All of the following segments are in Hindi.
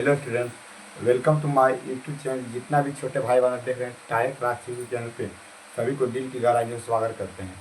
Hello students, welcome to my YouTube channel. जितना भी छोटे भाई बहन देख रहे हैं टायर क्लास यूट्यूब चैनल पे, सभी को दिल की गहराई से स्वागत करते हैं।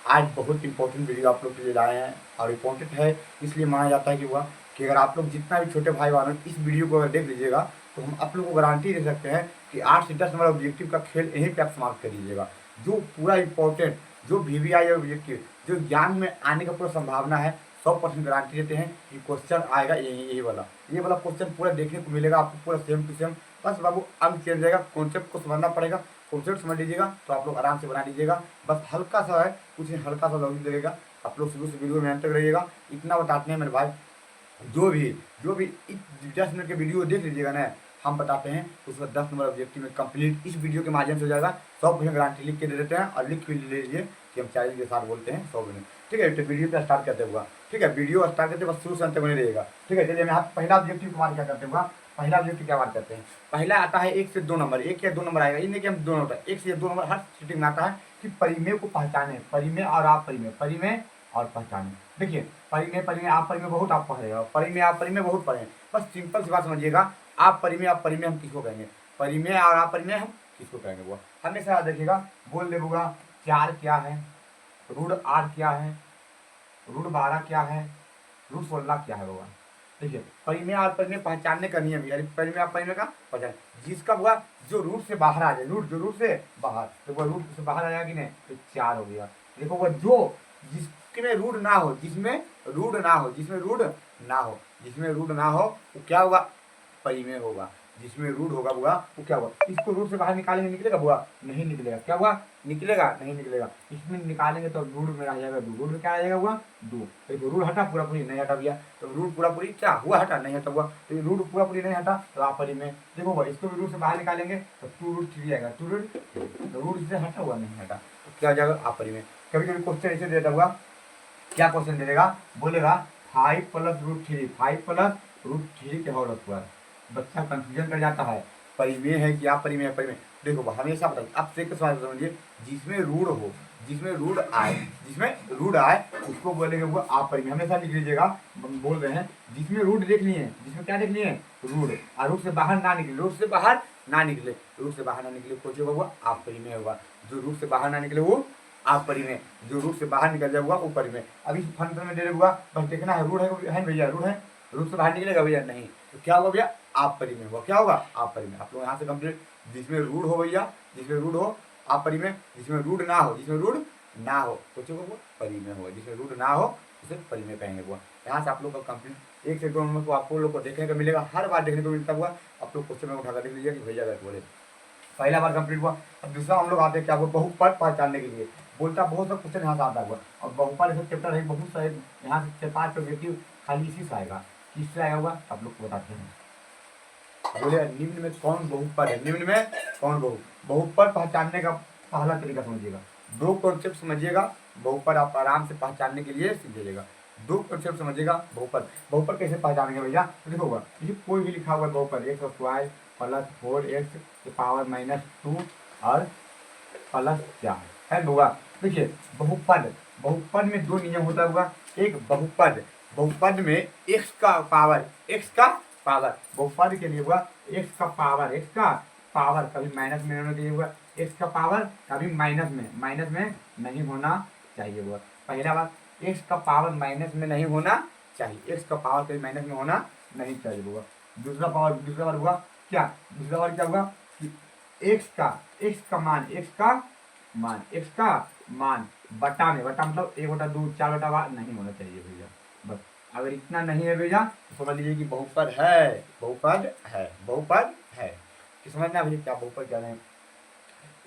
आज बहुत इंपॉर्टेंट वीडियो आप लोग के लिए लाए हैं और इम्पोर्टेंट है इसलिए माना जाता है कि अगर आप लोग जितना भी छोटे भाई बहन इस वीडियो को अगर देख लीजिएगा तो हम आप लोग को गारंटी दे सकते हैं कि 8 से 10 नंबर ऑब्जेक्टिव का खेल यहीं पर आप समाप्त कर लीजिएगा। जो पूरा इंपॉर्टेंट, जो VVI ऑब्जेक्टिव, जो एग्जाम में आने का पूरा संभावना है, 100% गारंटी देते हैं कि क्वेश्चन आएगा ये वाला क्वेश्चन पूरा देखने को मिलेगा आपको, पूरा सेम टू सेम। बस बाबू अंक चेंज जाएगा, कॉन्सेप्ट को समझना पड़ेगा। कॉन्सेप्ट समझ लीजिएगा तो आप लोग आराम से बना लीजिएगा। बस हल्का सा है, कुछ हल्का सा लॉजिक लगेगा। आप लोग शुरू से वीडियो में अंत तक रहिएगा। इतना बताते हैं मेरे भाई, जो भी इस 10 मिनट के वीडियो देख लीजिएगा ना, हम बताते हैं उसका 10 नंबर ऑब्जेक्टिव में कंप्लीट इस वीडियो के माध्यम से हो जाएगा। 100% गारंटी लिख के दे देते हैं और लिख भी ले लीजिए कि हम चैलेंज के साथ बोलते हैं 100%। ठीक है, तो वीडियो पे स्टार्ट करते हुआ, ठीक है, वीडियो स्टार्ट करते बस शुरू से अंत तक बने रहेगा। ठीक है, चलिए मैं पहला ऑब्जेक्टिव कुमार क्या करते हुआ, पहला ऑब्जेक्टिव क्या बात करते हैं। पहला आता है 1 से 2 नंबर, 1 या 2 नंबर आएगा, इनमें कि हम 2 नंबर 1 से 2 नंबर हर सीटिंग में आता है कि परिमेय को पहचाने, परिमेय और आप परिमेय, परिमेय और पहचाने। देखिए, परिमेय आप परिमेय बहुत आप पढ़ रहे हो, परिमेय आप परिमेय बहुत पढ़े हैं। बस सिंपल सी बात समझिएगा, आप परिमेय हम किसको कहेंगे, परिमेय और आप परिमेय हम किसको कहेंगे। वो हमेशा याद रखिएगा। बोल देगा 4 क्या है, रूट 8 क्या है, रूट 12 क्या है, रूट 16 क्या है होगा। देखिए, परिमेय और परिमेय पहचानने का नियम है, परिमेय और परिमेय का पहचान जिसका हुआ जो रूट से बाहर आ जाए, जो रूट से बाहर, तो वो रूट से बाहर आ जाएगा कि नहीं, तो 4 हो गया। देखो वो जो जिसमें रूट ना हो, जिसमें रूट ना हो, जिसमें रूट ना हो, जिसमें रूट ना हो वो क्या होगा, परिमेय होगा। जिसमें रूट होगा बुआ वो क्या होगा, इसको रूट से बाहर निकालेंगे, निकलेगा बुआ, नहीं निकलेगा। क्या हुआ, निकलेगा नहीं निकलेगा। इसमें निकालेंगे तो रूट में आ जाएगा 2, रूट में क्या आ जाएगा हुआ 2। तो रूट हटा पूरा पूरी नहीं हटा भैया, तो रूट पूरा पूरी क्या हुआ, हटा नहीं हटा हुआ, तो ये रूट पूरा पूरी नहीं हटा तो आप परिमेय। देखो भाई, इसको भी रूट से बाहर निकालेंगे तो 2√3 आएगा, 2√3, तो रूट से हटा हुआ नहीं हटा तो क्या हो जाएगा आप परिमेय। कभी कभी क्वेश्चन ऐसे देता हुआ, क्या क्वेश्चन दे देगा, बोलेगा 5 + √3, 5 + √3 के होल स्क्वायर। बच्चा कंफ्यूजन कर जाता है, परिमेय है कि आप परिमेय है, परिमेय। देखो हमेशा बताइए, आप से समझिए, जिसमें रूट हो, जिसमें रूट आए, जिसमें रूट आए उसको बोलेंगे वो आप परिमेय। हमेशा लिख लीजिएगा, हम बोल रहे हैं जिसमें रूट देख लिए, जिसमें क्या देख लिए, रूट, और रूट से बाहर ना निकले, रूट से बाहर ना निकले, रूट से बाहर ना निकले कुछ होगा वो आप परिमेय होगा। जो रूट से बाहर ना निकले वो आप परिमेय, जो रूट से बाहर निकल जाएगा वो परिमेय। अभी फंक्शन में दे देगा, बस देखना है रूट है भैया, रूट है, रूट से बाहर निकलेगा भैया नहीं, तो क्या होगा भैया आप परिमेय होगा। क्या होगा आप परिमेय। आप लोग यहाँ से कंप्लीट, जिसमें रूट हो भैया, जिसमें रूट हो आप परिमेय, जिसमें रूट ना हो, जिसमें रूट ना हो तो वो परिमेय होगा, जिसमें रूट ना हो उसे परिमेय कहेंगे वो। यहाँ से आप लोग का कंप्लीट 1 से 2 नंबर को आपको लोग को देखने को मिलेगा, हर बार देखने को मिलता हुआ। आप लोग क्वेश्चन में उठाकर देख लीजिए कि भैया अगर बोले पहला बार कंप्लीट हुआ। अब दूसरा हम लोग आते हैं क्या हुआ, बहुपद पहचानने के लिए बोलता, बहुत सा क्वेश्चन यहाँ से आता हुआ। और बहुपद ऐसा चैप्टर है बहुत सारे, यहाँ से 4-5 ऑब्जेक्टिव खाली इसी से आएगा। किससे आया हुआ आप लोग को बताते हैं। बोले निम्न में कौन बहुपद है, निम्न में कौन बहुपद पहचानने का पहला तरीका समझिएगा, 2 कॉन्सेप्ट समझिएगा। बहुपद आप आराम से पहचानने के लिए सीख जाइएगा। 2 कॉन्सेप्ट समझिएगा। बहुपद कैसे पहचानेंगे भैया, तो देखो होगा कोई भी लिखा हुआ है बहुपद, x² + 4x⁻² और प्लस क्या है बुआ। देखिए बहुपद में 2 नियम होता हुआ। एक बहुपद में x का पावर, बहुपद के लिए हुआ x का पावर कभी माइनस में होना चाहिए हुआ, x का पावर कभी माइनस में नहीं होना चाहिए हुआ। पहला बात, x का पावर माइनस में नहीं होना चाहिए, x का पावर कभी माइनस में होना नहीं चाहिए हुआ। दूसरा बार हुआ क्या, दूसरा बार क्या हुआ कि x का मान बटा में, बटा मतलब 1/2 4/8 नहीं होना चाहिए भैया। बस अगर इतना नहीं है भैया तो समझ लीजिए कि बहुपद है कि समझना भैया क्या बहुपद क्या नहीं।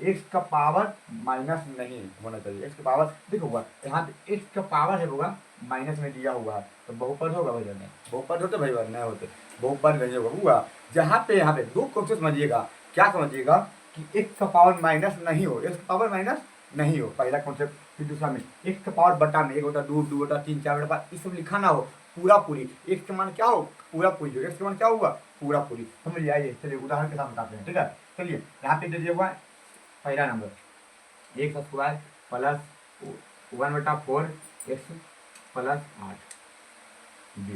x का पावर माइनस नहीं होना चाहिए, x का पावर देखो हुआ यहाँ पे x का पावर है होगा माइनस में दिया हुआ है तो बहुपद होगा भैया नहीं, बहुपद होते भैया नहीं होते, बहुपद नहीं होगा हुआ। जहाँ पे 2 क्वेश्चन समझिएगा, क्या समझिएगा कि x का पावर माइनस नहीं हो, x का पावर माइनस नहीं हो, पहला कॉन्सेप्ट। फिर दूसरा में x का पावर बटा में 1/2 2/3 4/5 ये सब लिखा ना हो, पूरा पूरी x का मान क्या हो, पूरा पूरी हो, x का मान क्या होगा पूरा पूरी। समझ आइए, चलिए उदाहरण के साथ बताते हैं। ठीक है, चलिए यहाँ पे दे दिया हुआ पहला number x² + 1/4x + 8 b,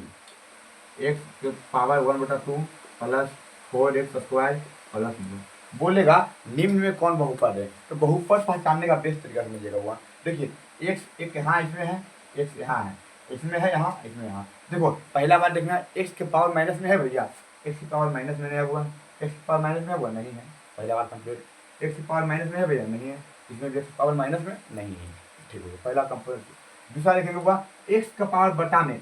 x के पावर 1/2 प्लस 4x² प्लस 2। बोलेगा निम्न में कौन बहुपद है, तो बहुपद पहचानने का बेस्ट तरीका समझिएगा हुआ। देखिए x एक यहाँ इसमें है, x यहाँ है, इसमें है यहाँ, इसमें यहाँ। देखो पहला बार देखना x के पावर माइनस में है भैया, x की पावर माइनस में नहीं हुआ, x की पावर माइनस में हुआ नहीं है, पहला बार कंप्लीट। x की पावर माइनस में है भैया, नहीं है, इसमें भी x की पावर माइनस में नहीं है, ठीक हो गया पहला कंप्लीट। दूसरा देखेंगे हुआ x का पावर बटा में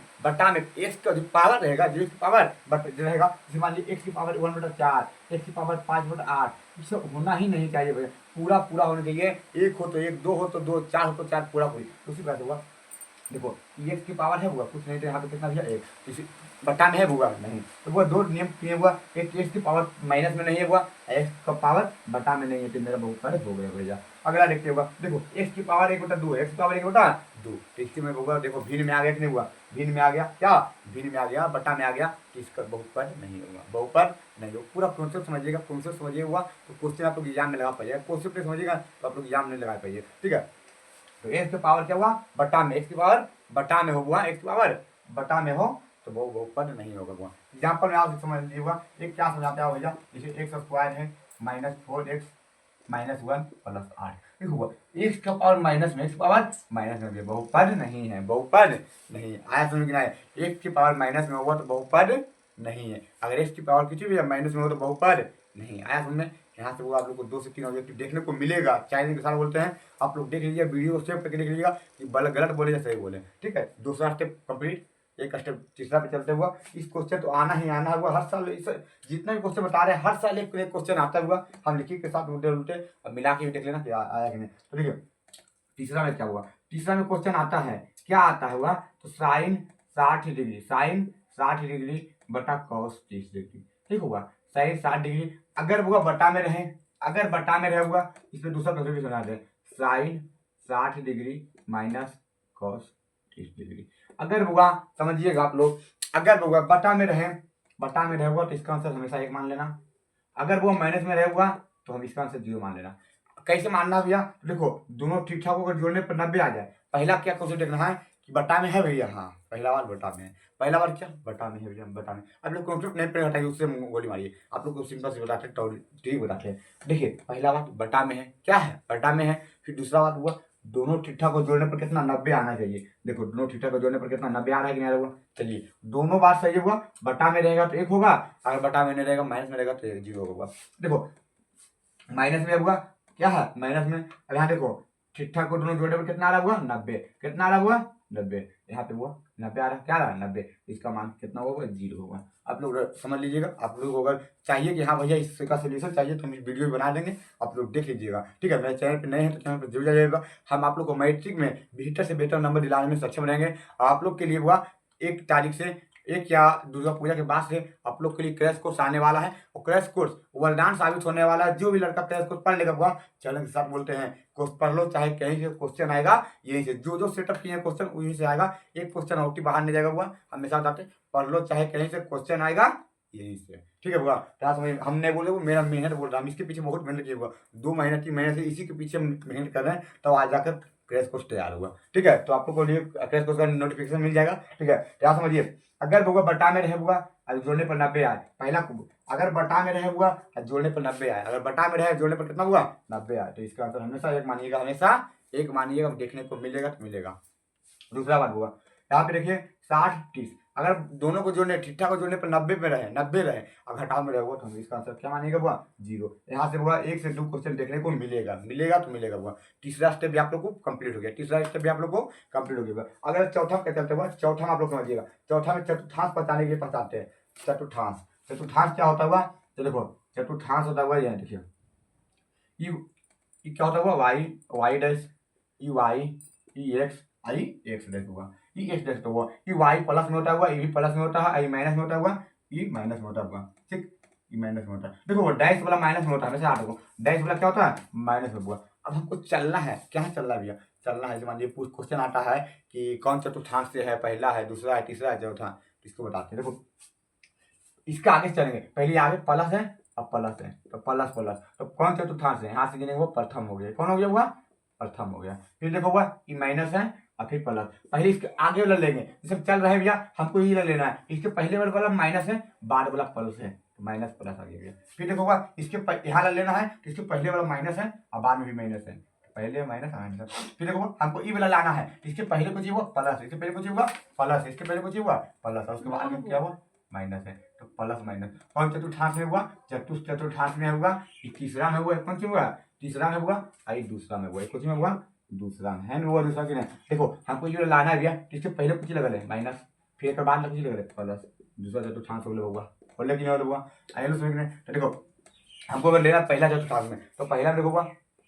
x का जो पावर रहेगा, जो x की पावर बट जो रहेगा, जैसे मान लीजिए x की पावर 1/4, x की पावर 5/8, ये होना ही नहीं चाहिए भैया, पूरा पूरा होना चाहिए। एक हो तो एक, दो हो तो दो, चार हो तो चार, पूरा पूरी। उसी प्रकार से हुआ देखो x की पावर है हुआ कुछ नहीं, तो यहाँ पे कितना भैया एक, इसी बटा में है हुआ नहीं, तो वो दो नियम किए हुआ, एक x की पावर माइनस में नहीं है हुआ, x का पावर बटा में नहीं है, तो मेरा बहुपद हो गया भैया। अगला देखते हुआ देखो x की पावर 1/2 है, x की पावर 1/2, तो इसके में होगा देखो भिन्न में आ गया कि नहीं हुआ, भिन्न में आ गया, क्या भिन्न में आ गया, बटा में आ गया, तो इसका बहुपद नहीं होगा, बहुपद नहीं होगा। पूरा कॉन्सेप्ट समझिएगा, कॉन्सेप्ट समझिएगा हुआ तो क्वेश्चन आप लोग एग्जाम में लगा पाइएगा, कॉन्सेप्ट नहीं समझिएगा तो आप लोग एग्जाम नहीं लगा पाइए, ठीक है। तो x की पावर क्या हुआ बटा में, x की पावर बटा में हुआ, x की पावर बटा में हो तो वो बहुपद नहीं होगा हुआ। एग्जाम्पल में आप समझ लीजिएगा, एक क्या समझाता है भैया, जैसे x² है -4x -1 प्लस 8, देखो x का पावर माइनस में, x पावर माइनस में, बहुपद नहीं है, बहुपद नहीं आया समझ में आया। x की पावर माइनस में होगा तो बहुपद नहीं है, अगर x की पावर किसी भी माइनस में हो तो बहुपद नहीं आया समझ में। यहाँ से वो आप लोग को 2 से 3 ऑब्जेक्टिव देखने को मिलेगा, चाइनीज के साथ बोलते हैं, आप लोग देख लीजिए, वीडियो सेव करके देख लीजिएगा कि गलत बोले या सही बोले, ठीक है। दूसरा स्टेप कंप्लीट, एक स्टेप तीसरा पे चलते हुआ, इस क्वेश्चन तो आना ही आना हुआ, हर साल इस जितना भी क्वेश्चन बता रहे हैं हर साल एक क्वेश्चन आता हुआ, हम लिखित के साथ उल्टे उल्टे और मिला के भी देख लेना कि आया कि नहीं। तो देखिए तीसरा में क्या हुआ, तीसरा में क्वेश्चन आता है, क्या आता है हुआ, तो साइन 60 डिग्री, साइन 60 डिग्री बटा कॉस 30 डिग्री, ठीक होगा, साइन 60 डिग्री अगर हुआ बटा में रहे, अगर बटा में रहे हुआ, इसमें दूसरा क्वेश्चन भी सुना दे, sine 60 degree minus cos 30 degree. अगर हुआ समझिएगा आप लोग, अगर हुआ बटा में रहे, बटा में रहे हुआ तो इसका आंसर हमेशा एक मान लेना, अगर वो माइनस में रहे हुआ तो हम इसका आंसर 0 मान लेना। कैसे मानना भैया, देखो दोनों ठीक ठाक होकर जोड़ने पर 90 आ जाए, पहला क्या क्वेश्चन देखना है कि बटा में है भैया, हाँ पहला बार बटा में है, पहला बार क्या बटा में है भैया, बटा में। अब लोग कॉन्सेप्ट नहीं पढ़े हटाइए, उससे गोली मारिए, आप लोग को सिंपल से बताते ठीक बताते हैं। देखिए पहला बात बटा में है, क्या है बटा में है, फिर दूसरा बात हुआ दोनों ठीक ठाक को जोड़ने पर कितना 90 आना चाहिए, देखो दोनों ठीक ठाक को जोड़ने पर कितना 90 आ रहा है कि नहीं आ रहा होगा, चलिए दोनों बात सही हुआ, बटा में रहेगा तो 1 होगा, अगर बटा में नहीं रहेगा माइनस में रहेगा तो 0 होगा। देखो माइनस में होगा क्या है माइनस में, अब यहाँ देखो ठीक ठाक को दोनों जोड़ने पर कितना आ रहा हुआ 90, कितना आ रहा हुआ 90, यहाँ पे हुआ 90 आ रहा, क्या आ रहा 90, इसका मान कितना होगा 0 होगा। आप लोग समझ लीजिएगा, आप लोग अगर चाहिए कि हाँ भैया इसका सोल्यूशन चाहिए तो हम इस वीडियो बना देंगे, आप लोग देख लीजिएगा, ठीक है। मेरे चैनल पे नए हैं तो चैनल पर जरूर जाइएगा, हम आप लोग को मैट्रिक में बेहतर से बेहतर नंबर दिलाने में सक्षम रहेंगे। आप लोग के लिए हुआ 1 तारीख से, 1 या दुर्गा पूजा के बाद से आप लोग के लिए क्रैश कोर्स आने वाला है, और क्रैश कोर्स वरदान साबित होने वाला है। जो भी लड़का क्रैश कोर्स पढ़ लेगा हुआ चैनल के साथ बोलते हैं कोर्स पढ़ लो, चाहे कहीं से क्वेश्चन आएगा यहीं से, जो जो सेटअप किए हैं क्वेश्चन वहीं से आएगा, एक क्वेश्चन आउट बाहर नहीं जाएगा हुआ, हमेशा बताते पढ़ लो चाहे कहीं से क्वेश्चन आएगा यहीं से, ठीक है हुआ। हम नहीं बोले वो मेरा मेहनत बोल रहा, हम इसके पीछे बहुत मेहनत किया हुआ, 2 महीने 3 महीने से इसी के पीछे मेहनत कर रहे हैं, तो आज जाकर क्रैश कोर्स तैयार हुआ, ठीक है। तो आपको को लिए क्रैश कोर्स का नोटिफिकेशन मिल जाएगा, ठीक है। क्या समझिए, अगर होगा बटा में रहे हुआ और जोड़ने पर 90 आए, पहला अगर बटा में रहे हुआ और जोड़ने पर 90 आए, अगर बटा में रहे जोड़ने पर कितना हुआ 90 आए, तो इसका आंसर हमेशा एक मानिएगा, हमेशा एक मानिएगा, देखने को मिलेगा तो मिलेगा। दूसरा बात हुआ यहाँ पे देखिए 60 30, अगर दोनों को जोड़ने ठीक ठाक को जोड़ने पर 90 में रहे, 90 रहे और घटाव में रहे हुआ तो हम इसका आंसर क्या मानिएगा हुआ 0। यहाँ से हुआ 1 से 2 क्वेश्चन देखने को मिलेगा, मिलेगा तो मिलेगा हुआ। तीसरा स्टेप भी आप लोग को कंप्लीट हो गया, तीसरा स्टेप भी आप लोग को कंप्लीट हो गया। अगर चौथा क्या चलते हुआ, चौथा में आप लोग समझिएगा, चौथा में चतुर्थांश पहचाने के लिए पहचानते हैं, चतुर्थांश। चतुर्थांश क्या होता हुआ, तो देखो चतुर्थांश होता हुआ यहाँ देखिए क्या होता हुआ वाई डैश ई वाई ई एक्स आई एक्स डैश हुआ, ई एक्स डैश तो हुआ, ई वाई प्लस में होता हुआ, ई भी प्लस में होता है, आई माइनस में होता हुआ, ई माइनस में होता हुआ, ठीक, ई माइनस में होता है। देखो वो डैश वाला माइनस में होता है, हमेशा याद रखो डैश वाला क्या होता है माइनस में हुआ। अब हमको चलना है, क्या चल रहा है भैया, चलना है, मान लीजिए क्वेश्चन आता है कि कौन चतुर्थांश से है, पहला है, दूसरा है, तीसरा है, चौथा, इसको बताते हैं। देखो इसका आगे चलेंगे, पहले आगे प्लस है अब प्लस है, तो प्लस प्लस, तो कौन चतुर्थांश है, यहाँ से गिनेंगे वो प्रथम हो गया, कौन हो गया हुआ प्रथम हो गया। फिर देखो हुआ ई माइनस है और फिर प्लस, पहले इसके आगे वाला लेंगे, जैसे चल रहे हैं भैया हमको ये लेना है, इसके पहले वाला माइनस है बाद वाला प्लस है, तो माइनस प्लस आ गया। फिर देखो होगा इसके यहाँ लेना है तो इसके पहले वाला माइनस है और बाद में भी माइनस है, पहले माइनस माइनस। फिर देखो हमको ई वाला लाना है, इसके पहले कुछ हुआ प्लस, इसके पहले कुछ हुआ प्लस, इसके पहले कुछ हुआ प्लस, और उसके बाद में क्या हुआ माइनस है। तो प्लस माइनस कौन चतुर्थांश में हुआ, चतुर्थांश में हुआ, तीसरा में हुआ, कौन सी हुआ तीसरा में हुआ, आई दूसरा में हुआ, कुछ में हुआ दूसरा में है, वो दूसरा की नहीं। देखो हमको ये लाना है भैया, इसके पहले कुछ लगल है माइनस, फिर एक बाद कुछ लगल है प्लस, दूसरा चतुर्थांश होगा बोले कि नहीं हुआ आई लो समझ में। तो देखो हमको अगर लेना पहला चतुर्थांश में, तो पहला देखो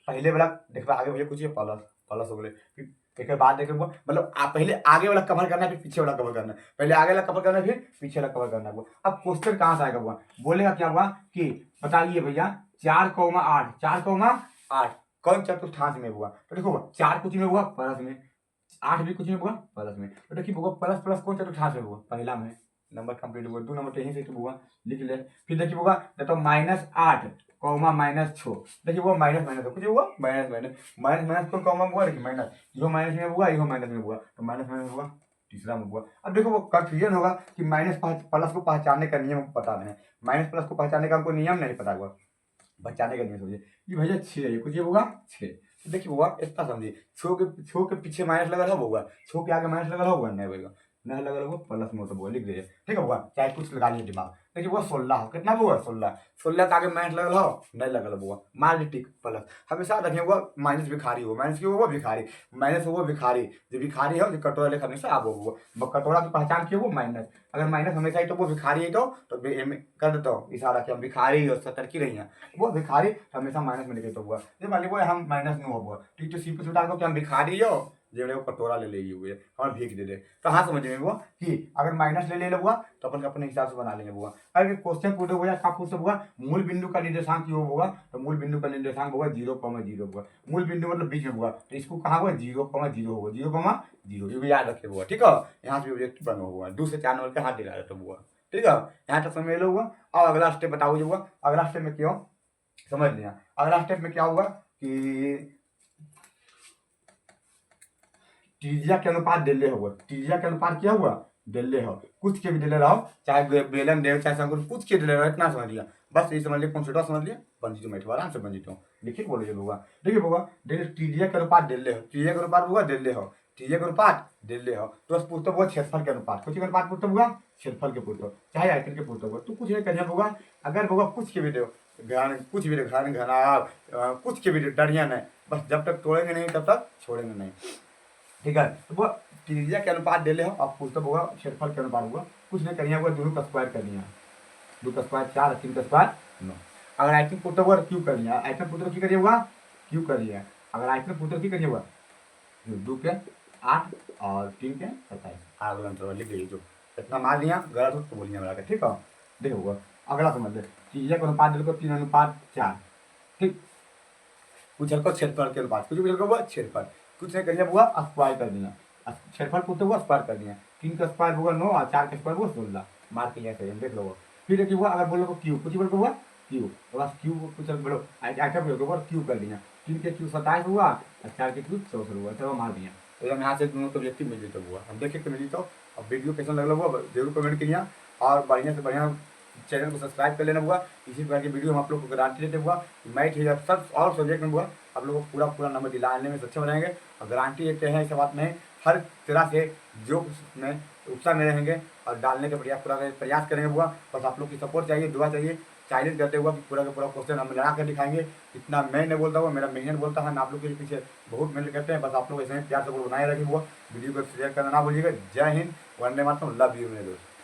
पहले वाला देखो आगे भैया कुछ प्लस प्लस हो गए, फिर एक बाद देखो मतलब पहले आगे वाला कवर करना है फिर पीछे वाला कवर करना है, पहले आगे वाला कवर करना है फिर पीछे वाला कवर करना है। अब क्वेश्चन कहाँ से आएगा हुआ, बोलेगा क्या हुआ कि बताइए भैया 4,8 4,8 कौन चतुर्थांश में हुआ। तो देखो 4 कुछ में हुआ प्लस में, 8 भी कुछ में हुआ प्लस में। तो देखिए प्लस प्लस कौन चतुर्थांश में हुआ, पहला में नंबर कंप्लीट हुआ, 2 नंबर तो यहीं से हुआ लिख ले। फिर देखिए होगा तो -8 -6, देखिए वो माइनस माइनस कुछ हुआ माइनस माइनस माइनस माइनस को कॉमा हुआ देखिए माइनस, इहो माइनस में हुआ इहो माइनस में हुआ, तो माइनस माइनस हुआ तीसरा में हुआ। अब देखो वो कंफ्यूजन होगा कि माइनस प्लस को पहचानने का नियम पता नहीं, माइनस प्लस को पहचानने का हमको नियम नहीं पता हुआ, बचाने का नियम समझिए। ये भैया 6 है, कुछ ये होगा 6, तो देखिए हुआ इतना समझिए, 6 के पीछे माइनस लगा होगा, 6 के आगे माइनस लगा होगा नहीं होगा, नहीं लगा होगा प्लस में, तो वो लिख दीजिए ठीक है होगा, चाहे कुछ लगा लीजिए दिमाग। देखिए वो 16 कितना हुआ 16 के आगे माइनस लगल हो नहीं लगल हुआ, मान लीजिए टिक प्लस, हमेशा रखें हुआ माइनस भिखारी हो, माइनस क्यों हुआ भिखारी, माइनस हुआ भिखारी, जो भिखारी है जो कटोरा लेकर हमेशा आप हुआ, कटोरा की पहचान क्यों वो माइनस, अगर माइनस हमेशा ही तो वो भिखारी है, तो कर देता हूँ इशारा कि हम भिखारी हो सतर्की रही है, वो भिखारी हमेशा माइनस में लिखे तो हुआ, जब मान लीजिए हम माइनस में हुआ ठीक, तो सी पे डाल को कि हम भिखारी हो जो वो कटोरा ले लेगी हुए और भीख दे दे, तो हाँ समझ में वो कि अगर माइनस ले हुआ तो अपन अपने हिसाब से बना लेंगे हुआ। अगर क्वेश्चन पूछे हुआ क्या पूछे हुआ मूल बिंदु का निर्देशांक क्यों होगा, तो मूल बिंदु का निर्देशांक होगा 0,0 होगा, मूल बिंदु मतलब बीच में होगा, तो इसको कहाँ होगा 0,0 होगा, 0,0 ये भी याद रखे हुआ ठीक है। यहाँ से व्यक्ति बना हुआ 2 से 4 नंबर के हाथ दिला देता हुआ ठीक है, यहाँ तक समझ लो हुआ। और अगला स्टेप बताओ जो हुआ, अगला स्टेप में क्यों समझ लिया, अगला स्टेप में क्या हुआ कि त्रिज्या के अनुपात डेले होगा, त्रिज्या के अनुपात क्या हुआ डेले हो, कुछ के भी डेले रहो, चाहे बेलन दे चाहे शंकुर कुछ के डेले रहो, इतना समझ लिया बस, ये समझ लिया कंप्यूटर समझ लिया बन जीतो मैं आराम से बन जीता हूँ। देखिए बोलो होगा देखिए होगा डेले त्रिज्या के अनुपात डेले हो, त्रिज्या के अनुपात होगा डेले हो, त्रिज्या के अनुपात डेले हो, तो बस पूछता हुआ क्षेत्रफल के अनुपात, कुछ के अनुपात पूछता हुआ क्षेत्रफल के पूछता चाहे आयतन के पूछता होगा, तो कुछ नहीं करना होगा, अगर होगा कुछ के भी दो कुछ भी घन घना कुछ के भी डरिया नहीं, बस जब तक तोड़ेंगे नहीं तब तक छोड़ेंगे नहीं ठीक है। तो वो त्रिज्या के अनुपात डेले हो, अब पुस्तक होगा क्षेत्रफल के अनुपात होगा, कुछ नहीं करनी होगा, दोनों का स्क्वायर करनी है, 2 का स्क्वायर 4 3 का स्क्वायर 9। अगर आयतन पुत्र होगा क्यों कर लिया, आयतन पुत्र की करिए होगा क्यों कर लिया, अगर आयतन पुत्र की करिए होगा 2 के 8 और 3 के 27 अगला अंतर लिख लीजिए, जो इतना मार दिया गलत हो तो बोलिए बना ठीक है। देखो होगा अगला समझ ले, त्रिज्या के अनुपात डेल को 3:4 ठीक, कुछ हल्का क्षेत्रफल के अनुपात, कुछ भी हल्का हुआ क्षेत्रफल, कुछ नहीं करिए हुआ स्क्वायर कर दिया, क्षेत्रफल पूछते हुआ स्क्वायर कर दिया, 3 का स्क्वायर होगा 9 और 4 का स्क्वायर हुआ 16 मार के यहाँ देख लो। फिर देखिए हुआ अगर बोलो क्यू, कुछ बोल हुआ क्यू, तो बस क्यू कुछ बोलो आइटम होगा क्यू कर दिया, 3 के क्यू 27 हुआ और 4 के क्यू 64 हुआ, तो मार दिया, तो हम यहाँ से दोनों को व्यक्ति मिल जीता हुआ, हम देखे तो मिल जीता। अब वीडियो कैसा लग रहा हुआ जरूर कमेंट करिए, और बढ़िया से बढ़िया चैनल को सब्सक्राइब कर लेना हुआ, इसी प्रकार की वीडियो हम आप लोग को गारंटी देते हुआ मैथ या सब और सब्जेक्ट में हुआ आप लोग को पूरा नंबर दिलाने में सक्षम रहेंगे, और गारंटी देते हैं ऐसा बात नहीं, हर तरह से जो में उत्साह में रहेंगे और डालने का प्रयास करेंगे हुआ, बस आप लोग की सपोर्ट चाहिए, दुआ चाहिए, चैलेंज करते हुआ कि पूरा का पूरा क्वेश्चन हम लगा कर दिखाएंगे। इतना मैं नहीं बोलता हुआ, मेरा मेहनत बोलता है, हम आप लोग के पीछे बहुत मेहनत करते हैं, बस आप लोग ऐसे ही प्यार सपोर्ट बनाए रखें हुआ, वीडियो को शेयर करना ना भूलिएगा। जय हिंद, वंदे मातरम, लव यू मेरे दोस्त।